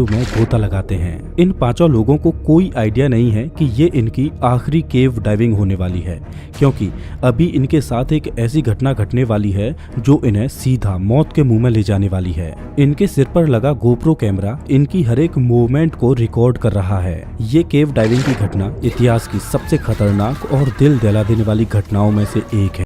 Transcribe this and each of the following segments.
में गोता लगाते हैं। इन पांचों लोगों को कोई आइडिया नहीं है कि ये इनकी आखिरी केव डाइविंग होने वाली है, क्योंकि अभी इनके साथ एक ऐसी घटना घटने वाली है जो इन्हें सीधा मौत के मुंह में ले जाने वाली है। इनके सिर पर लगा गोप्रो कैमरा इनकी हर एक मूवमेंट को रिकॉर्ड कर रहा है। ये केव डाइविंग की घटना इतिहास की सबसे खतरनाक और दिल दहला देने वाली घटनाओं में से एक है।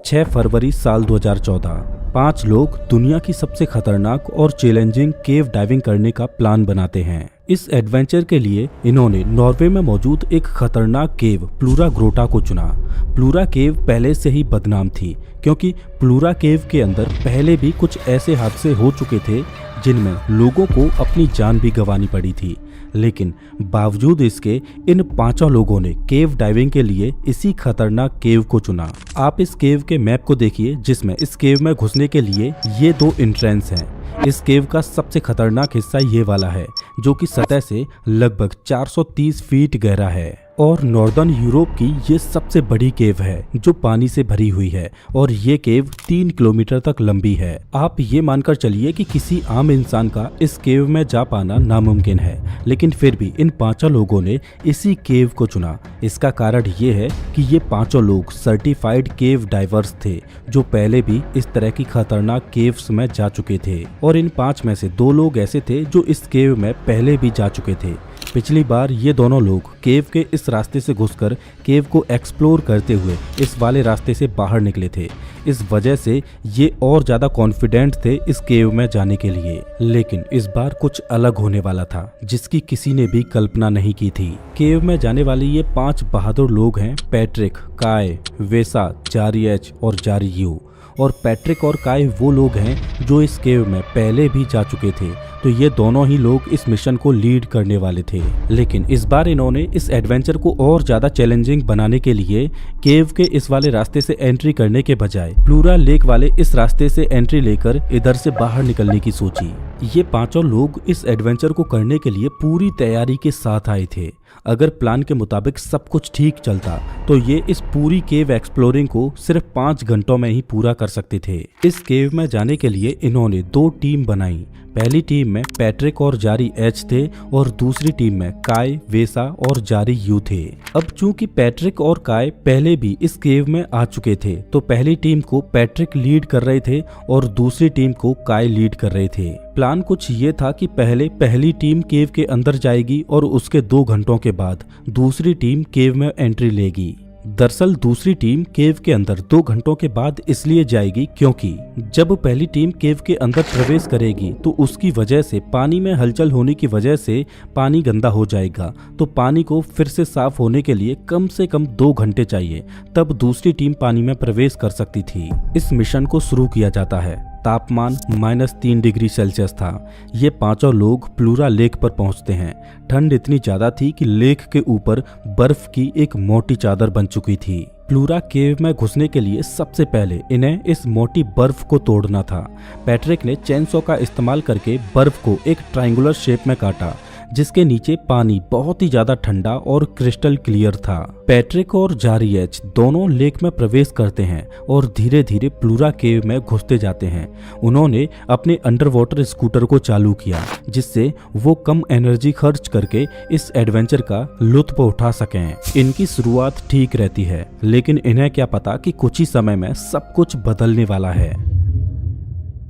छह फरवरी साल 2014 5 लोग दुनिया की सबसे खतरनाक और चैलेंजिंग केव डाइविंग करने का प्लान बनाते हैं। इस एडवेंचर के लिए इन्होंने नॉर्वे में मौजूद एक खतरनाक केव प्लूरा ग्रोटा को चुना। प्लूरा केव पहले से ही बदनाम थी, क्योंकि प्लूरा केव के अंदर पहले भी कुछ ऐसे हादसे हो चुके थे जिनमें लोगों को अपनी जान भी गंवानी पड़ी थी। लेकिन बावजूद इसके इन पांचों लोगों ने केव डाइविंग के लिए इसी खतरनाक केव को चुना। आप इस केव के मैप को देखिए, जिसमें इस केव में घुसने के लिए ये 2 एंट्रेंस हैं। इस केव का सबसे खतरनाक हिस्सा ये वाला है, जो कि सतह से लगभग 430 फीट गहरा है और नॉर्दर्न यूरोप की ये सबसे बड़ी केव है जो पानी से भरी हुई है, और ये केव 3 किलोमीटर तक लंबी है। आप ये मानकर चलिए कि किसी आम इंसान का इस केव में जा पाना नामुमकिन है, लेकिन फिर भी इन पांचों लोगों ने इसी केव को चुना। इसका कारण ये है कि ये पांचों लोग सर्टिफाइड केव डाइवर्स थे, जो पहले भी इस तरह की खतरनाक केव्स में जा चुके थे, और इन 5 में से 2 लोग ऐसे थे जो इस केव में पहले भी जा चुके थे। पिछली बार ये दोनों लोग केव के इस रास्ते से घुसकर केव को एक्सप्लोर करते हुए इस वाले रास्ते से बाहर निकले थे। इस वजह से ये और ज्यादा कॉन्फिडेंट थे इस केव में जाने के लिए। लेकिन इस बार कुछ अलग होने वाला था, जिसकी किसी ने भी कल्पना नहीं की थी। केव में जाने वाले ये 5 बहादुर लोग हैं पैट्रिक, काय, वेसा, जारी एच और जारी यू। और पैट्रिक और काय वो लोग हैं जो इस केव में पहले भी जा चुके थे, तो ये दोनों ही लोग इस मिशन को लीड करने वाले थे। लेकिन इस बार इन्होंने इस एडवेंचर को और ज्यादा चैलेंजिंग बनाने के लिए केव के इस वाले रास्ते से एंट्री करने के बजाय प्लूरा लेक वाले इस रास्ते से एंट्री लेकर इधर से बाहर निकलने की सोची। ये पांचों लोग इस एडवेंचर को करने के लिए पूरी तैयारी के साथ आए थे। अगर प्लान के मुताबिक सब कुछ ठीक चलता तो ये इस पूरी केव एक्सप्लोरिंग को सिर्फ 5 घंटों में ही पूरा कर सकते थे। इस केव में जाने के लिए इन्होंने 2 टीम बनाई। पहली टीम में पैट्रिक और जारी एच थे और दूसरी टीम में काय, वेसा और जारी यू थे। अब चूंकि पैट्रिक और काय पहले भी इस केव में आ चुके थे, तो पहली टीम को पैट्रिक लीड कर रहे थे और दूसरी टीम को काय लीड कर रहे थे। प्लान कुछ ये था कि पहले पहली टीम केव के अंदर जाएगी और उसके 2 घंटों के बाद दूसरी टीम केव में एंट्री लेगी। दरअसल दूसरी टीम केव के अंदर 2 घंटों के बाद इसलिए जाएगी क्योंकि जब पहली टीम केव के अंदर प्रवेश करेगी तो उसकी वजह से पानी में हलचल होने की वजह से पानी गंदा हो जाएगा, तो पानी को फिर से साफ होने के लिए कम से कम 2 घंटे चाहिए, तब दूसरी टीम पानी में प्रवेश कर सकती थी। इस मिशन को शुरू किया जाता है। तापमान -3 डिग्री सेल्सियस था। ये पांचों लोग प्लूरा लेक पर पहुंचते हैं। ठंड इतनी ज्यादा थी कि लेक के ऊपर बर्फ की एक मोटी चादर बन चुकी थी। प्लूरा केव में घुसने के लिए सबसे पहले इन्हें इस मोटी बर्फ को तोड़ना था। पैट्रिक ने चेनसॉ का इस्तेमाल करके बर्फ को एक ट्रायंगुलर शेप में काटा, जिसके नीचे पानी बहुत ही ज्यादा ठंडा और क्रिस्टल क्लियर था। पैट्रिक और जारी एच दोनों लेक में प्रवेश करते हैं और धीरे धीरे प्लूरा केव में घुसते जाते हैं। उन्होंने अपने अंडर वाटर स्कूटर को चालू किया, जिससे वो कम एनर्जी खर्च करके इस एडवेंचर का लुत्फ उठा सकें। इनकी शुरुआत ठीक रहती है, लेकिन इन्हें क्या पता कि कुछ ही समय में सब कुछ बदलने वाला है।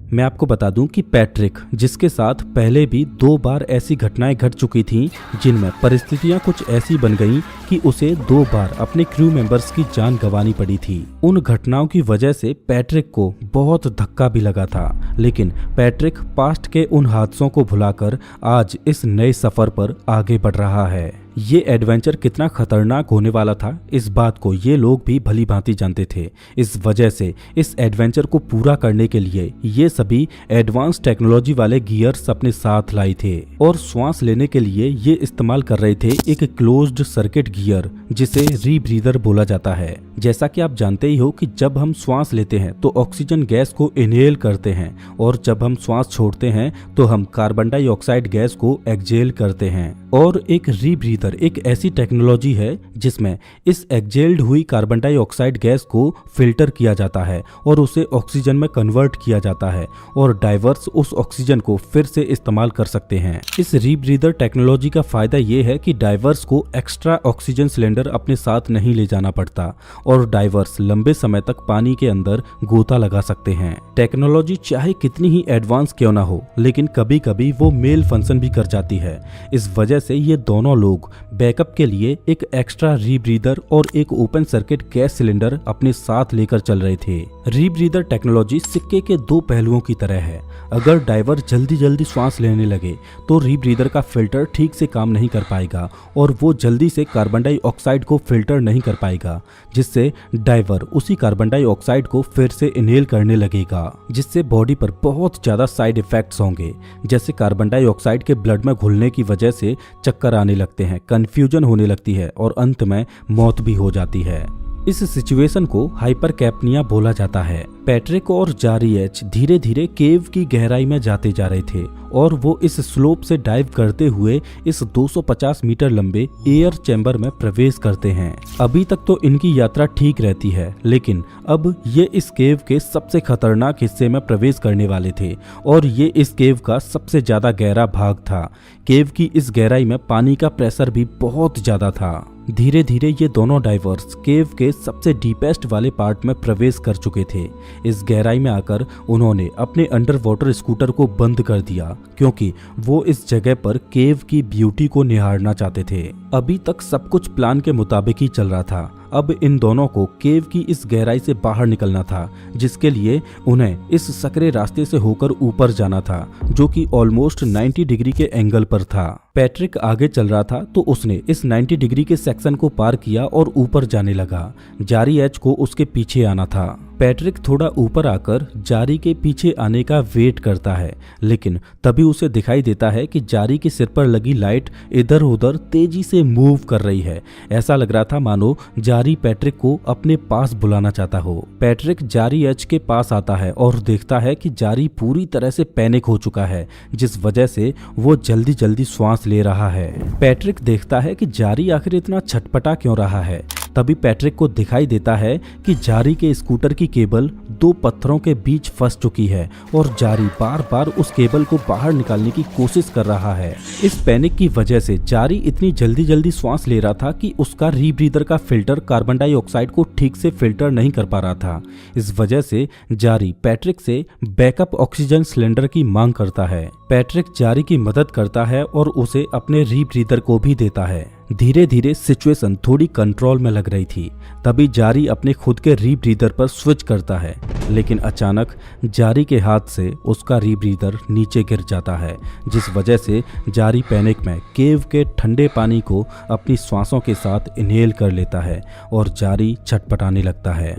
मैं आपको बता दूं कि पैट्रिक, जिसके साथ पहले भी 2 बार ऐसी घटनाएं घट चुकी थीं जिनमें परिस्थितियां कुछ ऐसी बन गईं कि उसे 2 बार अपने क्रू मेंबर्स की जान गंवानी पड़ी थी। उन घटनाओं की वजह से पैट्रिक को बहुत धक्का भी लगा था, लेकिन पैट्रिक पास्ट के उन हादसों को भुलाकर आज इस नए सफर पर आगे बढ़ रहा है। ये एडवेंचर कितना खतरनाक होने वाला था इस बात को ये लोग भी भली भांति जानते थे। इस वजह से इस एडवेंचर को पूरा करने के लिए ये सभी एडवांस टेक्नोलॉजी वाले गियर्स अपने साथ लाए थे और श्वास लेने के लिए ये इस्तेमाल कर रहे थे एक क्लोज्ड सर्किट गियर जिसे रीब्रीदर बोला जाता है। जैसा कि आप जानते ही हो कि जब हम श्वास लेते हैं तो ऑक्सीजन गैस को इनहेल करते हैं और जब हम श्वास छोड़ते हैं तो हम कार्बन डाइऑक्साइड गैस को एक्सहेल करते हैं। और एक रीब्रीदर एक ऐसी टेक्नोलॉजी है जिसमें इस एक्सहेल्ड हुई कार्बन डाइऑक्साइड गैस को फिल्टर किया जाता है और उसे ऑक्सीजन में कन्वर्ट किया जाता है और डाइवर्स उस ऑक्सीजन को फिर से इस्तेमाल कर सकते हैं। इस रीब्रीदर टेक्नोलॉजी का फायदा ये है कि डाइवर्स को एक्स्ट्रा ऑक्सीजन सिलेंडर अपने साथ नहीं ले जाना पड़ता और डाइवर्स लंबे समय तक पानी के अंदर गोता लगा सकते हैं। टेक्नोलॉजी चाहे कितनी ही एडवांस क्यों ना हो, लेकिन कभी कभी वो मेल फंक्शन भी कर जाती है। इस वजह से ये दोनों लोग बैकअप के लिए एक एक्स्ट्रा रीब्रीदर और एक ओपन सर्किट गैस सिलेंडर अपने साथ लेकर चल रहे थे। रीब्रीदर टेक्नोलॉजी सिक्के के दो पहलुओं की तरह है। अगर डाइवर जल्दी जल्दी श्वास लेने लगे तो रीब्रीदर का फिल्टर ठीक से काम नहीं कर पाएगा और वो जल्दी से कार्बन डाइऑक्साइड को फिल्टर नहीं कर पाएगा, जिससे डाइवर उसी कार्बन डाइऑक्साइड को फिर से इनहेल करने लगेगा, जिससे बॉडी पर बहुत ज्यादा साइड इफेक्ट्स होंगे, जैसे कार्बन डाइऑक्साइड के ब्लड में घुलने की वजह से चक्कर आने लगते हैं, कंफ्यूजन होने लगती है और अंत में मौत भी हो जाती है। इस सिचुएशन को हाइपरकैप्निया बोला जाता है। पैट्रिक और जारी एच धीरे धीरे केव की गहराई में जाते जा रहे थे और वो इस स्लोप से डाइव करते हुए इस 250 मीटर लंबे एयर चैम्बर में प्रवेश करते हैं। अभी तक तो इनकी यात्रा ठीक रहती है, लेकिन अब ये इस केव के सबसे खतरनाक हिस्से में प्रवेश करने वाले थे और ये इस केव का सबसे ज्यादा गहरा भाग था। केव की इस गहराई में पानी का प्रेशर भी बहुत ज्यादा था। धीरे धीरे ये दोनों डाइवर्स केव के सबसे डीपेस्ट वाले पार्ट में प्रवेश कर चुके थे। इस गहराई में आकर उन्होंने अपने अंडर वाटर स्कूटर को बंद कर दिया क्योंकि वो इस जगह पर केव की ब्यूटी को निहारना चाहते थे। अभी तक सब कुछ प्लान के मुताबिक ही चल रहा था। अब इन दोनों को केव की इस गहराई से बाहर निकलना था, जिसके लिए उन्हें इस सकरे रास्ते से होकर ऊपर जाना था, जो कि ऑलमोस्ट 90 डिग्री के एंगल पर था। पैट्रिक आगे चल रहा था तो उसने इस 90 डिग्री के सेक्शन को पार किया और ऊपर जाने लगा। जारी एच को उसके पीछे आना था। पैट्रिक थोड़ा ऊपर आकर जारी के पीछे आने का वेट करता है, लेकिन तभी उसे दिखाई देता है कि जारी के सिर पर लगी लाइट इधर उधर तेजी से मूव कर रही है। ऐसा लग रहा था मानो जारी पैट्रिक को अपने पास बुलाना चाहता हो। पैट्रिक जारी एच के पास आता है और देखता है कि जारी पूरी तरह से पैनिक हो चुका है, जिस वजह से वो जल्दी जल्दी श्वास ले रहा है। पैट्रिक देखता है कि जारी आखिर इतना छटपटा क्यों रहा है। तभी पैट्रिक को दिखाई देता है कि जारी के स्कूटर की केबल दो पत्थरों के बीच फंस चुकी है और जारी बार बार उस केबल को बाहर निकालने की कोशिश कर रहा है। इस पैनिक की वजह से जारी इतनी जल्दी जल्दी श्वास ले रहा था कि उसका रीब्रीदर का फिल्टर कार्बन डाइऑक्साइड को ठीक से फिल्टर नहीं कर पा रहा था। इस वजह से जारी पैट्रिक से बैकअप ऑक्सीजन सिलेंडर की मांग करता है। पैट्रिक जारी की मदद करता है और उसे अपने रीब्रीदर को भी देता है। धीरे धीरे सिचुएशन थोड़ी कंट्रोल में लग रही थी। तभी जारी अपने खुद के रीब्रीदर पर स्विच करता है, लेकिन अचानक जारी के हाथ से उसका रीब्रीदर नीचे गिर जाता है, जिस वजह से जारी पैनिक में केव के ठंडे पानी को अपनी सांसों के साथ इनहेल कर लेता है और जारी छटपटाने लगता है।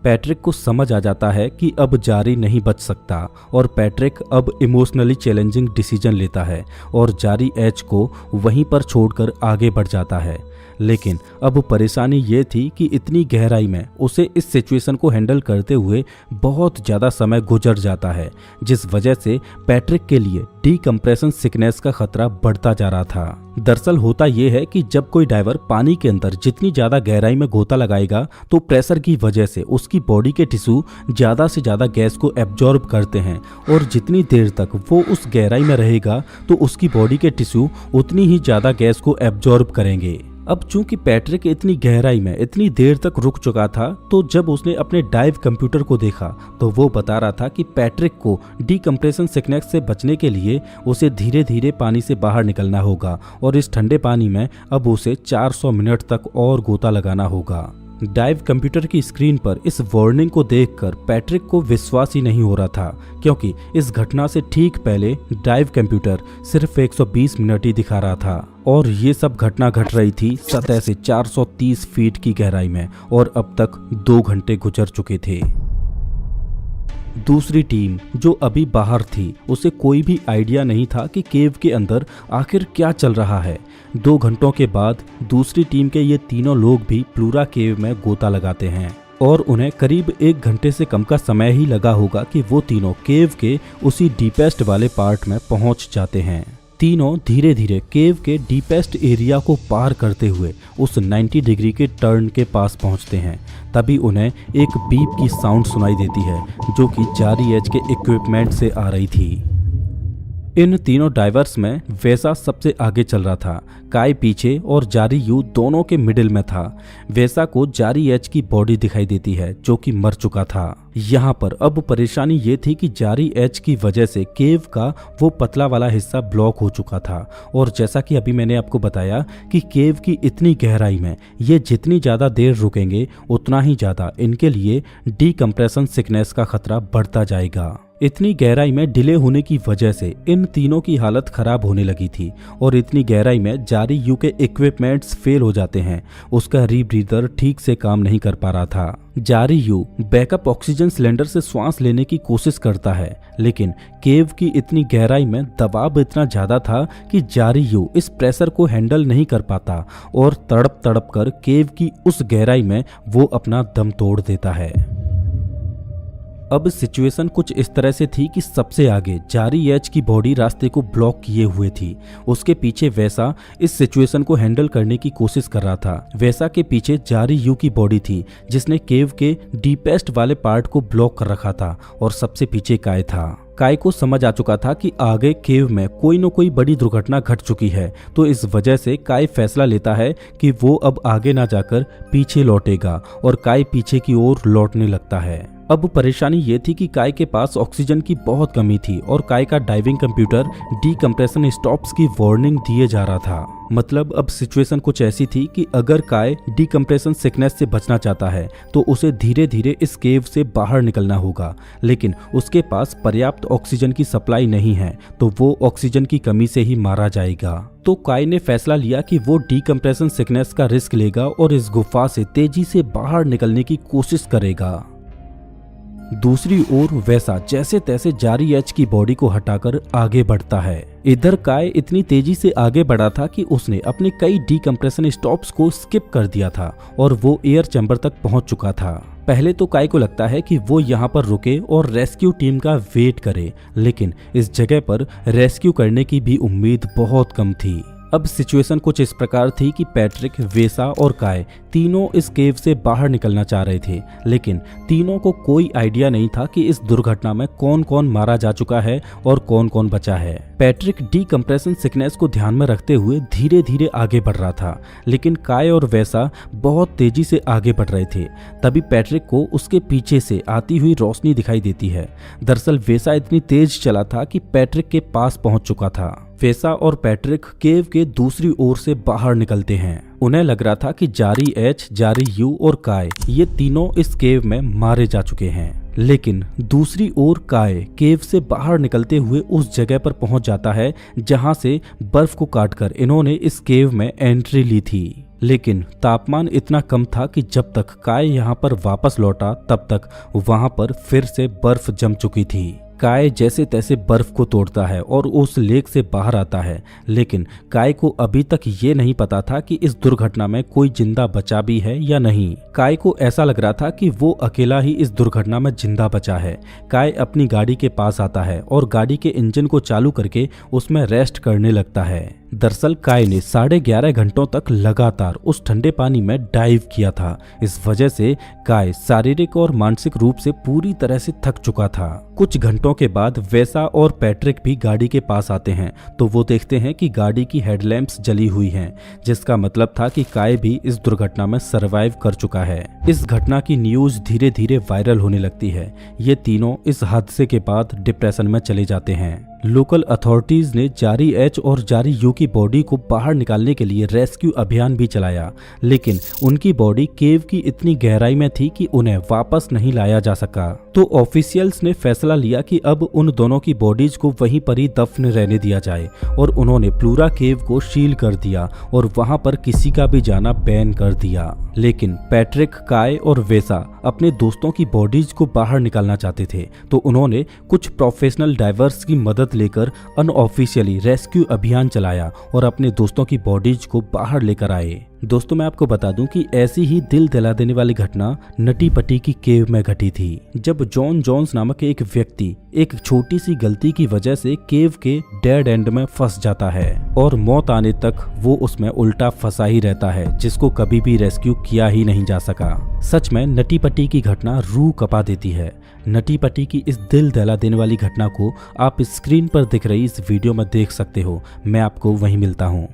पैट्रिक को समझ आ जाता है कि अब जारी नहीं बच सकता और पैट्रिक अब इमोशनली चैलेंजिंग डिसीजन लेता है और जारी एच को वहीं पर छोड़कर आगे बढ़ जाता है। लेकिन अब परेशानी ये थी कि इतनी गहराई में उसे इस सिचुएशन को हैंडल करते हुए बहुत ज़्यादा समय गुजर जाता है, जिस वजह से पैट्रिक के लिए डीकम्प्रेशन सिकनेस का खतरा बढ़ता जा रहा था। दरअसल होता यह है कि जब कोई डाइवर पानी के अंदर जितनी ज़्यादा गहराई में गोता लगाएगा तो प्रेशर की वजह से उसकी बॉडी के टिश्यू ज़्यादा से ज़्यादा गैस को एब्जॉर्ब करते हैं और जितनी देर तक वो उस गहराई में रहेगा तो उसकी बॉडी के टिश्यू उतनी ही ज़्यादा गैस को एब्जॉर्ब करेंगे। अब चूंकि पैट्रिक इतनी गहराई में इतनी देर तक रुक चुका था, तो जब उसने अपने डाइव कंप्यूटर को देखा तो वो बता रहा था कि पैट्रिक को डीकम्प्रेशन सिकनेस से बचने के लिए उसे धीरे धीरे पानी से बाहर निकलना होगा और इस ठंडे पानी में अब उसे 400 मिनट तक और गोता लगाना होगा। डाइव कंप्यूटर की स्क्रीन पर इस वार्निंग को देखकर पैट्रिक को विश्वास ही नहीं हो रहा था, क्योंकि इस घटना से ठीक पहले डाइव कंप्यूटर सिर्फ 120 मिनट ही दिखा रहा था और ये सब घटना घट रही थी सतह से 430 फीट की गहराई में और अब तक 2 घंटे गुजर चुके थे। दूसरी टीम जो अभी बाहर थी उसे कोई भी आइडिया नहीं था कि केव के अंदर आखिर क्या चल रहा है। 2 घंटों के बाद दूसरी टीम के ये तीनों लोग भी प्लूरा केव में गोता लगाते हैं और उन्हें करीब 1 घंटे से कम का समय ही लगा होगा कि वो तीनों केव के उसी डीपेस्ट वाले पार्ट में पहुंच जाते हैं। तीनों धीरे धीरे केव के डीपेस्ट एरिया को पार करते हुए उस 90 डिग्री के टर्न के पास पहुंचते हैं। तभी उन्हें एक बीप की साउंड सुनाई देती है जो कि जारी एज के इक्विपमेंट से आ रही थी। इन तीनों डाइवर्स में वेसा सबसे आगे चल रहा था, काय पीछे और जारी यू दोनों के मिडिल में था। वेसा को जारी एच की बॉडी दिखाई देती है जो कि मर चुका था। यहाँ पर अब परेशानी ये थी कि जारी एच की वजह से केव का वो पतला वाला हिस्सा ब्लॉक हो चुका था और जैसा कि अभी मैंने आपको बताया कि केव की इतनी गहराई में ये जितनी ज़्यादा देर रुकेंगे उतना ही ज़्यादा इनके लिए डीकम्प्रेशन सिकनेस का खतरा बढ़ता जाएगा। इतनी गहराई में डिले होने की वजह से इन तीनों की हालत खराब होने लगी थी और इतनी गहराई में जारी यू के इक्विपमेंट्स फेल हो जाते हैं। उसका रीब्रीदर ठीक से काम नहीं कर पा रहा था। जारी यू बैकअप ऑक्सीजन सिलेंडर से श्वास लेने की कोशिश करता है, लेकिन केव की इतनी गहराई में दबाव इतना ज्यादा था कि जारी यू इस प्रेशर को हैंडल नहीं कर पाता और तड़प तड़प कर केव की उस गहराई में वो अपना दम तोड़ देता है। अब सिचुएशन कुछ इस तरह से थी कि सबसे आगे जारी एच की बॉडी रास्ते को ब्लॉक किए हुए थी। उसके पीछे वैसा इस सिचुएशन को हैंडल करने की कोशिश कर रहा था। वैसा के पीछे जारी यू की बॉडी थी जिसने केव के डीपेस्ट वाले पार्ट को ब्लॉक कर रखा था और सबसे पीछे काय था। काय को समझ आ चुका था कि आगे केव में कोई न कोई बड़ी दुर्घटना घट चुकी है, तो इस वजह से काय फैसला लेता है कि वो अब आगे ना जाकर पीछे लौटेगा और काय पीछे की ओर लौटने लगता है। अब परेशानी ये थी कि काय के पास ऑक्सीजन की बहुत कमी थी और काय का डाइविंग कंप्यूटर डीकम्प्रेशन स्टॉप्स की वार्निंग दिए जा रहा था। मतलब अब सिचुएशन कुछ ऐसी थी कि अगर काय डीकम्प्रेशन सिकनेस से बचना चाहता है तो उसे धीरे धीरे इस केव से बाहर निकलना होगा, लेकिन उसके पास पर्याप्त ऑक्सीजन की सप्लाई नहीं है तो वो ऑक्सीजन की कमी से ही मारा जाएगा। तो काय ने फैसला लिया कि वो डीकम्प्रेशन सिकनेस का रिस्क लेगा और इस गुफा से तेजी से बाहर निकलने की कोशिश करेगा। दूसरी ओर वैसा जैसे तैसे जारी एच की बॉडी को हटाकर आगे बढ़ता है। इधर काय इतनी तेजी से आगे बढ़ा था कि उसने अपने कई डीकम्प्रेशन स्टॉप्स को स्किप कर दिया था और वो एयर चैम्बर तक पहुंच चुका था। पहले तो काय को लगता है कि वो यहाँ पर रुके और रेस्क्यू टीम का वेट करे, लेकिन इस जगह पर रेस्क्यू करने की भी उम्मीद बहुत कम थी। अब सिचुएशन कुछ इस प्रकार थी कि पैट्रिक, वेसा और काय तीनों इस केव से बाहर निकलना चाह रहे थे, लेकिन तीनों को कोई आइडिया नहीं था कि इस दुर्घटना में कौन कौन मारा जा चुका है और कौन कौन बचा है। पैट्रिक डीकम्प्रेशन सिकनेस को ध्यान में रखते हुए धीरे धीरे आगे बढ़ रहा था, लेकिन काय और वैसा बहुत तेजी से आगे बढ़ रहे थे। तभी पैट्रिक को उसके पीछे से आती हुई रोशनी दिखाई देती है। दरअसल वैसा इतनी तेज चला था कि पैट्रिक के पास पहुंच चुका था। वैसा और पैट्रिक केव के दूसरी ओर से बाहर निकलते हैं। उन्हें लग रहा था कि जारी एच, जारी यू और काय ये तीनों इस केव में मारे जा चुके हैं, लेकिन दूसरी ओर काय केव से बाहर निकलते हुए उस जगह पर पहुंच जाता है जहां से बर्फ को काटकर इन्होंने इस केव में एंट्री ली थी। लेकिन तापमान इतना कम था कि जब तक काय यहाँ पर वापस लौटा तब तक वहां पर फिर से बर्फ जम चुकी थी। काय जैसे तैसे बर्फ को तोड़ता है और उस लेक से बाहर आता है, लेकिन काय को अभी तक ये नहीं पता था कि इस दुर्घटना में कोई जिंदा बचा भी है या नहीं। काय को ऐसा लग रहा था कि वो अकेला ही इस दुर्घटना में जिंदा बचा है। काय अपनी गाड़ी के पास आता है और गाड़ी के इंजन को चालू करके उसमें रेस्ट करने लगता है। दरअसल काय ने 11.5 घंटों तक लगातार उस ठंडे पानी में डाइव किया था। इस वजह से काय शारीरिक और मानसिक रूप से पूरी तरह से थक चुका था। कुछ घंटों के बाद वैसा और पैट्रिक भी गाड़ी के पास आते हैं तो वो देखते हैं कि गाड़ी की हेडलैम्प्स जली हुई हैं, जिसका मतलब था कि काय भी इस दुर्घटना में सरवाइव कर चुका है। इस घटना की न्यूज धीरे धीरे वायरल होने लगती है। ये तीनों इस हादसे के बाद डिप्रेशन में चले जाते हैं। लोकल अथॉरिटीज ने जारी एच और जारी यू की बॉडी को बाहर निकालने के लिए रेस्क्यू अभियान भी चलाया, लेकिन उनकी बॉडी केव की इतनी गहराई में थी कि उन्हें वापस नहीं लाया जा सका। तो ऑफिशियल्स ने फैसला लिया कि अब उन दोनों की बॉडीज को वहीं पर ही दफन रहने दिया जाए और उन्होंने प्लूरा केव को सील कर दिया और वहां पर किसी का भी जाना बैन कर दिया। लेकिन पैट्रिक, काय और वेसा अपने दोस्तों की बॉडीज को बाहर निकालना चाहते थे, तो उन्होंने कुछ प्रोफेशनल डाइवर्स की मदद लेकर अनऑफिशियली रेस्क्यू अभियान चलाया और अपने दोस्तों की बॉडीज को बाहर लेकर आए। दोस्तों, मैं आपको बता दूं कि ऐसी ही दिल दहला देने वाली घटना नटी पटी की केव में घटी थी, जब जॉन जोन्स नामक एक व्यक्ति एक छोटी सी गलती की वजह से केव के डेड एंड में फंस जाता है और मौत आने तक वो उसमें उल्टा फंसा ही रहता है, जिसको कभी भी रेस्क्यू किया ही नहीं जा सका। सच में नटी पटी की घटना रूह कपा देती है। नटी पटी की इस दिल दहला देने वाली घटना को आप स्क्रीन पर दिख रही इस वीडियो में देख सकते हो। मैं आपको वहीं मिलता हूँ।